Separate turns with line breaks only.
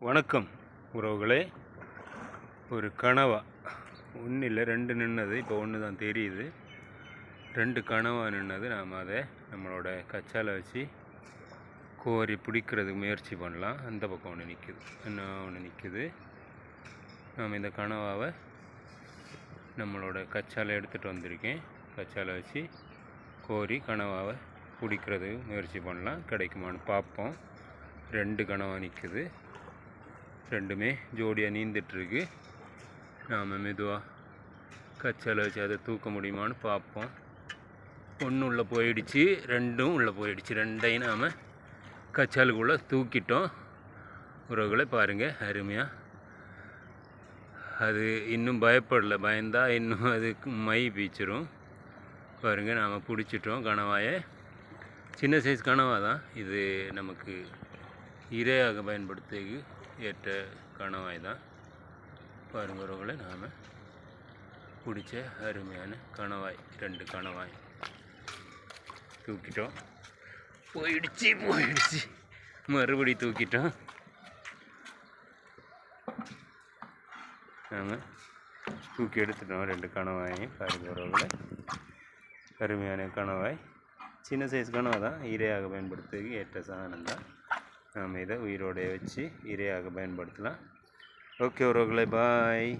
வணக்கம் உறவுகளே. ஒரு கனவா ஒன்றும் இல்லை, ரெண்டு நின்னது. இப்போ ஒன்று தான் தெரியுது. ரெண்டு கனவா நின்னது. நாம் அதை நம்மளோட கச்சால வச்சு கோரி பிடிக்கிறதுக்கு முயற்சி பண்ணலாம். அந்த பக்கம் ஒன்று நிற்குது, இன்னும் ஒன்று நிற்குது. நாம் இந்த கனவாவை நம்மளோட கச்சால எடுத்துகிட்டு வந்திருக்கேன். கச்சால வச்சு கோரி கனவாவை பிடிக்கிறதுக்கு முயற்சி பண்ணலாம். கிடைக்குமான்னு பார்ப்போம். ரெண்டு கனவா நிற்குது, ரெண்டுமே ஜோடியாக நீந்துட்டுருக்கு. நாம் மெதுவாக கச்சால வச்சு அதை தூக்க முடியுமான்னு பார்ப்போம். ஒன்று உள்ளே போயிடுச்சு, ரெண்டும் உள்ளே போயிடுச்சு. ரெண்டையும் நாம் கச்சாலுக்குள்ளே தூக்கிட்டோம். உறவுகளை பாருங்கள், அருமையாக. அது இன்னும் பயப்படலை. பயந்தால் இன்னும் அது மை பீச்சிரும். பாருங்கள், நாம் பிடிச்சிட்டோம் கணவாயை. சின்ன சைஸ் கனவா தான் இது. நமக்கு இரையாக பயன்படுத்துறதுக்கு ஏற்ற கணவாய் தான். பாருங்கள் உறவுகளை, நாம் பிடிச்ச அருமையான கணவாய். ரெண்டு கணவாய் தூக்கிட்டோம். போயிடுச்சு மறுபடி தூக்கிட்டோம். நாம் தூக்கி எடுத்துட்டோம் ரெண்டு கணவாயையும். பாருங்கள் உறவுகளை, அருமையான கணவாய். சின்ன சைஸ் கனவா தான், இரையாக பயன்படுத்துறதுக்கு ஏற்ற சாதனம் தான். நாம் இதை உயிரோடைய வச்சு இரையாக பயன்படுத்தலாம். ஓகே உறவுகளை, பாய்.